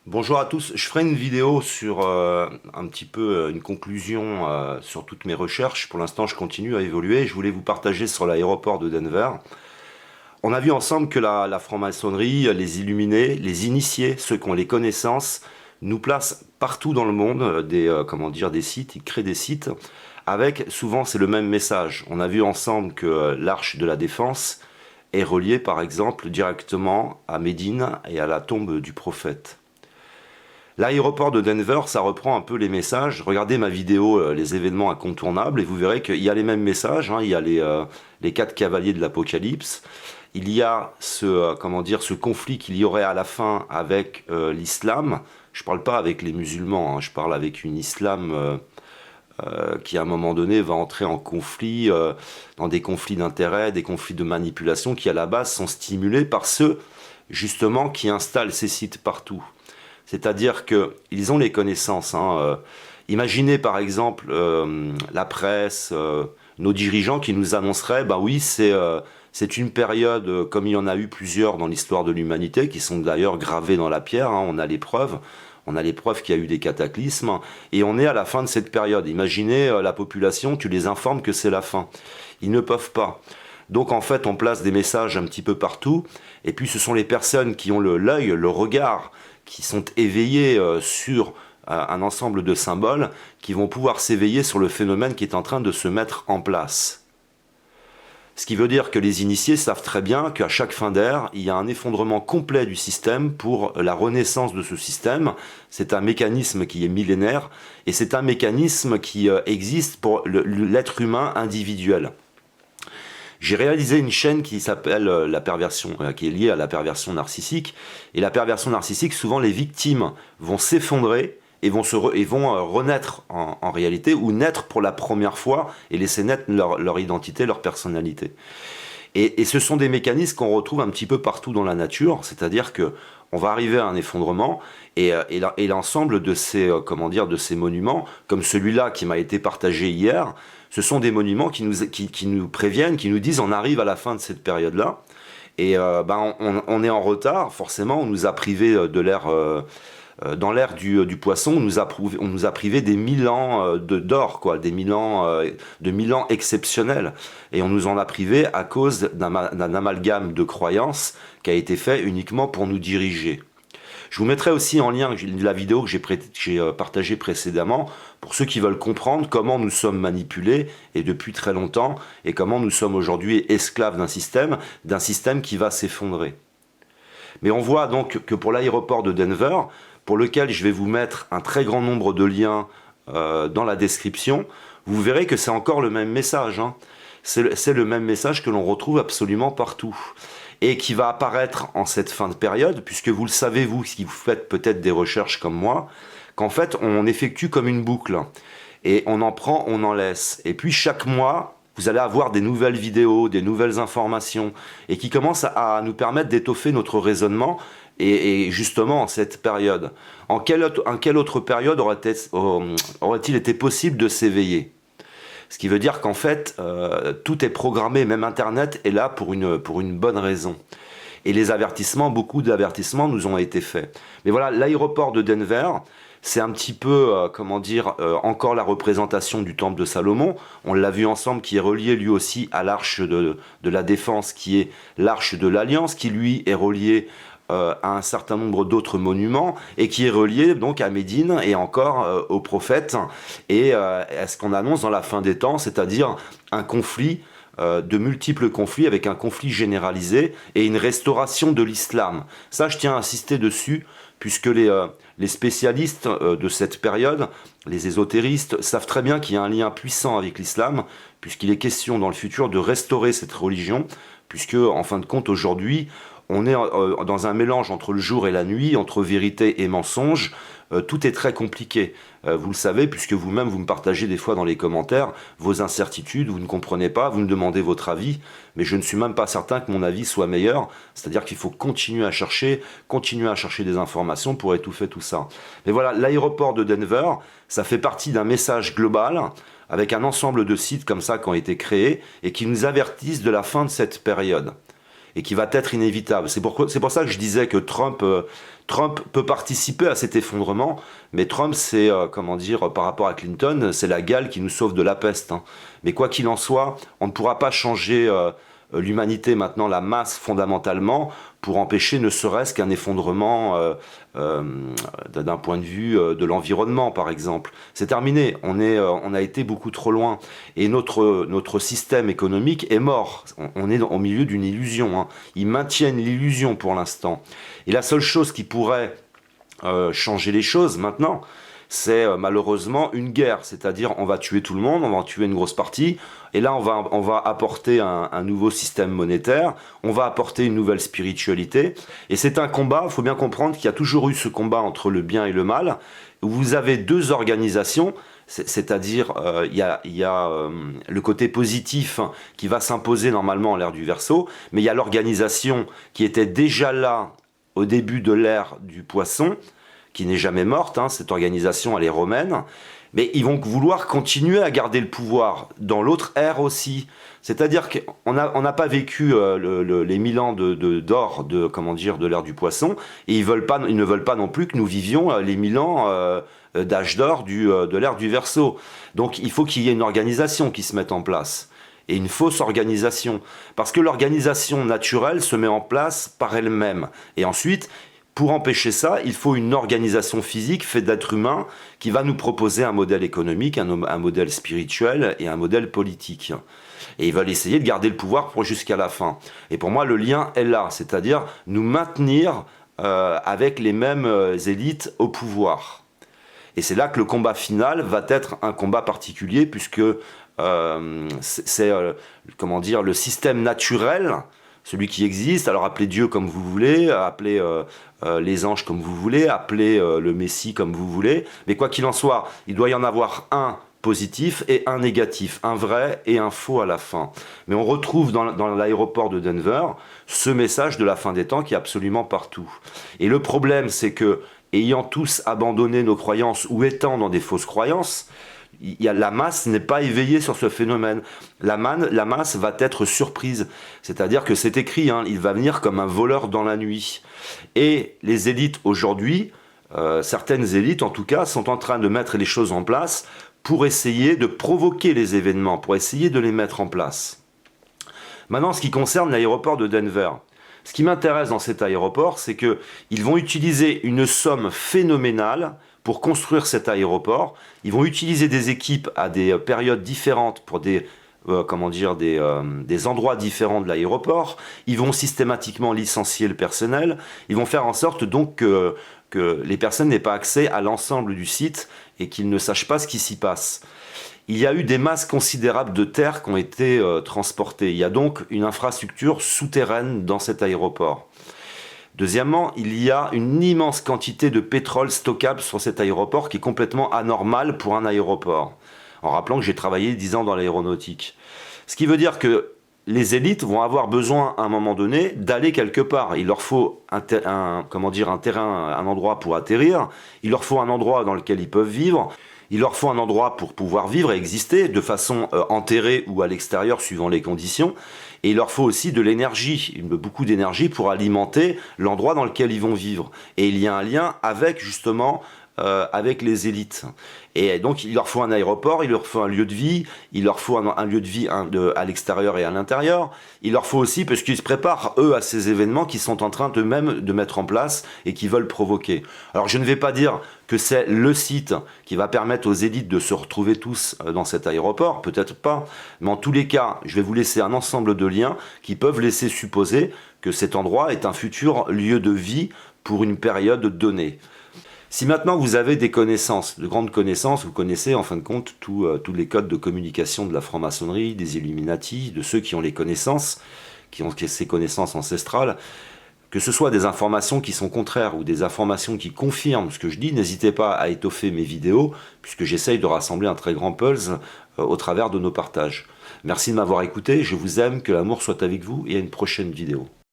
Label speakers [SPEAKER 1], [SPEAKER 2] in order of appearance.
[SPEAKER 1] Bonjour à tous, je ferai une vidéo sur un petit peu une conclusion sur toutes mes recherches. Pour l'instant, je continue à évoluer. Je voulais vous partager sur l'aéroport de Denver. On a vu ensemble que la franc-maçonnerie, les illuminés, les initiés, ceux qui ont les connaissances, nous placent partout dans le monde comment dire, des sites, ils créent des sites avec, souvent c'est le même message. On a vu ensemble que l'Arche de la Défense est reliée par exemple directement à Médine et à la tombe du prophète. L'aéroport de Denver, ça reprend un peu les messages. Regardez ma vidéo, les événements incontournables, et vous verrez qu'il y a les mêmes messages, hein. Il y a les quatre cavaliers de l'Apocalypse. Il y a comment dire, ce conflit qu'il y aurait à la fin avec l'islam. Je ne parle pas avec les musulmans, hein, je parle avec une islam qui à un moment donné va entrer en conflit, dans des conflits d'intérêts, des conflits de manipulation qui à la base sont stimulés par ceux justement qui installent ces sites partout. C'est-à-dire qu'ils ont les connaissances, hein. Imaginez par exemple la presse, nos dirigeants qui nous annonceraient, bah oui, c'est une période comme il y en a eu plusieurs dans l'histoire de l'humanité, qui sont d'ailleurs gravées dans la pierre, hein, on a les preuves qu'il y a eu des cataclysmes, et on est à la fin de cette période. Imaginez la population, tu les informes que c'est la fin. Ils ne peuvent pas. Donc en fait, on place des messages un petit peu partout, et puis ce sont les personnes qui ont l'œil, le regard, qui sont éveillées sur un ensemble de symboles, qui vont pouvoir s'éveiller sur le phénomène qui est en train de se mettre en place. Ce qui veut dire que les initiés savent très bien qu'à chaque fin d'ère, il y a un effondrement complet du système pour la renaissance de ce système. C'est un mécanisme qui est millénaire, et c'est un mécanisme qui existe pour l'être humain individuel. J'ai réalisé une chaîne qui s'appelle la perversion, qui est liée à la perversion narcissique. Et la perversion narcissique, souvent les victimes vont s'effondrer et vont renaître en réalité, ou naître pour la première fois et laisser naître leur identité, leur personnalité. Et ce sont des mécanismes qu'on retrouve un petit peu partout dans la nature, c'est-à-dire que on va arriver à un effondrement et l'ensemble de comment dire, de ces monuments, comme celui-là qui m'a été partagé hier, ce sont des monuments qui nous préviennent, qui nous disent on arrive à la fin de cette période-là et on est en retard, forcément, on nous a privé de l'ère dans l'ère du poisson, on nous a privé des 1000 ans d'or, quoi, des 1000 ans, de 1000 ans exceptionnels. Et on nous en a privé à cause d'un amalgame de croyances qui a été fait uniquement pour nous diriger. Je vous mettrai aussi en lien la vidéo que j'ai partagée précédemment pour ceux qui veulent comprendre comment nous sommes manipulés et depuis très longtemps et comment nous sommes aujourd'hui esclaves d'un système qui va s'effondrer. Mais on voit donc que pour l'aéroport de Denver, pour lequel je vais vous mettre un très grand nombre de liens dans la description, vous verrez que c'est encore le même message, hein. C'est le même message que l'on retrouve absolument partout. Et qui va apparaître en cette fin de période, puisque vous le savez, vous, si vous faites peut-être des recherches comme moi, qu'en fait, on effectue comme une boucle. Et on en prend, on en laisse. Et puis chaque mois, vous allez avoir des nouvelles vidéos, des nouvelles informations, et qui commencent à nous permettre d'étoffer notre raisonnement, et justement en cette période. En quelle autre période aurait-il été possible de s'éveiller ? Ce qui veut dire qu'en fait, tout est programmé, même Internet est là pour une bonne raison. Et les avertissements, beaucoup d'avertissements nous ont été faits. Mais voilà, l'aéroport de Denver, c'est un petit peu, comment dire, encore la représentation du temple de Salomon. On l'a vu ensemble, qui est relié lui aussi à l'arche de la défense, qui est l'arche de l'Alliance, qui lui est relié à un certain nombre d'autres monuments et qui est relié donc à Médine et encore aux prophètes et à ce qu'on annonce dans la fin des temps, c'est-à-dire un conflit, de multiples conflits avec un conflit généralisé et une restauration de l'islam. Ça, je tiens à insister dessus puisque les spécialistes de cette période, les ésotéristes, savent très bien qu'il y a un lien puissant avec l'islam puisqu'il est question dans le futur de restaurer cette religion puisque en fin de compte aujourd'hui on est dans un mélange entre le jour et la nuit, entre vérité et mensonge. Tout est très compliqué. Vous le savez, puisque vous-même, vous me partagez des fois dans les commentaires vos incertitudes, vous ne comprenez pas, vous me demandez votre avis, mais je ne suis même pas certain que mon avis soit meilleur. C'est-à-dire qu'il faut continuer à chercher des informations pour étouffer tout ça. Mais voilà, l'aéroport de Denver, ça fait partie d'un message global, avec un ensemble de sites comme ça qui ont été créés, et qui nous avertissent de la fin de cette période. et qui va être inévitable. C'est pour ça que je disais que Trump peut participer à cet effondrement, mais Trump, c'est, comment dire, par rapport à Clinton, c'est la gale qui nous sauve de la peste, hein. Mais quoi qu'il en soit, on ne pourra pas changer l'humanité maintenant, la masse fondamentalement, pour empêcher ne serait-ce qu'un effondrement d'un point de vue de l'environnement, par exemple. C'est terminé, on a été beaucoup trop loin. Et notre système économique est mort. On est au milieu d'une illusion, hein. Ils maintiennent l'illusion pour l'instant. Et la seule chose qui pourrait changer les choses maintenant, c'est malheureusement une guerre, c'est-à-dire on va tuer tout le monde, on va en tuer une grosse partie, et là on va apporter un nouveau système monétaire, on va apporter une nouvelle spiritualité, et c'est un combat, il faut bien comprendre qu'il y a toujours eu ce combat entre le bien et le mal, où vous avez deux organisations, c'est-à-dire il y a le côté positif qui va s'imposer normalement à l'ère du Verseau, mais il y a l'organisation qui était déjà là au début de l'ère du Poisson, qui n'est jamais morte, hein, cette organisation elle est romaine, mais ils vont vouloir continuer à garder le pouvoir dans l'autre ère aussi. C'est-à-dire qu'on n'a pas vécu les 1000 ans d'or de l'ère du Poisson, et ils ne veulent pas non plus que nous vivions les 1000 ans d'âge d'or de l'ère du Verseau. Donc il faut qu'il y ait une organisation qui se mette en place. Et une fausse organisation. Parce que l'organisation naturelle se met en place par elle-même. Et ensuite, pour empêcher ça, il faut une organisation physique faite d'êtres humains qui va nous proposer un modèle économique, un modèle spirituel et un modèle politique. Et ils veulent essayer de garder le pouvoir jusqu'à la fin. Et pour moi, le lien est là, c'est-à-dire nous maintenir avec les mêmes élites au pouvoir. Et c'est là que le combat final va être un combat particulier, puisque c'est comment dire, le système naturel, celui qui existe, alors appelez Dieu comme vous voulez, appelez les anges comme vous voulez, appelez le Messie comme vous voulez, mais quoi qu'il en soit, il doit y en avoir un positif et un négatif, un vrai et un faux à la fin. Mais on retrouve dans l'aéroport de Denver ce message de la fin des temps qui est absolument partout. Et le problème, c'est que, ayant tous abandonné nos croyances ou étant dans des fausses croyances, la masse n'est pas éveillée sur ce phénomène. La masse va être surprise. C'est-à-dire que c'est écrit, hein, il va venir comme un voleur dans la nuit. Et les élites aujourd'hui, certaines élites en tout cas, sont en train de mettre les choses en place pour essayer de provoquer les événements, pour essayer de les mettre en place. Maintenant, ce qui concerne l'aéroport de Denver, ce qui m'intéresse dans cet aéroport, c'est qu'ils vont utiliser une somme phénoménale pour construire cet aéroport. Ils vont utiliser des équipes à des périodes différentes pour des endroits différents de l'aéroport. Ils vont systématiquement licencier le personnel. Ils vont faire en sorte donc que les personnes n'aient pas accès à l'ensemble du site et qu'ils ne sachent pas ce qui s'y passe. Il y a eu des masses considérables de terre qui ont été transportées. Il y a donc une infrastructure souterraine dans cet aéroport. Deuxièmement, il y a une immense quantité de pétrole stockable sur cet aéroport qui est complètement anormal pour un aéroport. En rappelant que j'ai travaillé 10 ans dans l'aéronautique. Ce qui veut dire que les élites vont avoir besoin à un moment donné d'aller quelque part. Il leur faut un terrain, un endroit pour atterrir. Il leur faut un endroit dans lequel ils peuvent vivre. Il leur faut un endroit pour pouvoir vivre et exister de façon enterrée ou à l'extérieur suivant les conditions. Et il leur faut aussi de l'énergie, beaucoup d'énergie pour alimenter l'endroit dans lequel ils vont vivre. Et il y a un lien avec justement avec les élites. Et donc il leur faut un aéroport, il leur faut un lieu de vie, il leur faut un lieu de vie à l'extérieur et à l'intérieur. Il leur faut aussi, parce qu'ils se préparent eux à ces événements qu'ils sont en train eux-mêmes de mettre en place et qui veulent provoquer. Alors je ne vais pas dire que c'est le site qui va permettre aux élites de se retrouver tous dans cet aéroport, peut-être pas, mais en tous les cas, je vais vous laisser un ensemble de liens qui peuvent laisser supposer que cet endroit est un futur lieu de vie pour une période donnée. Si maintenant vous avez des connaissances, de grandes connaissances, vous connaissez en fin de compte tous les codes de communication de la franc-maçonnerie, des Illuminati, de ceux qui ont les connaissances, qui ont ces connaissances ancestrales, que ce soit des informations qui sont contraires ou des informations qui confirment ce que je dis, n'hésitez pas à étoffer mes vidéos, puisque j'essaye de rassembler un très grand pulse au travers de nos partages. Merci de m'avoir écouté, je vous aime, que l'amour soit avec vous et à une prochaine vidéo.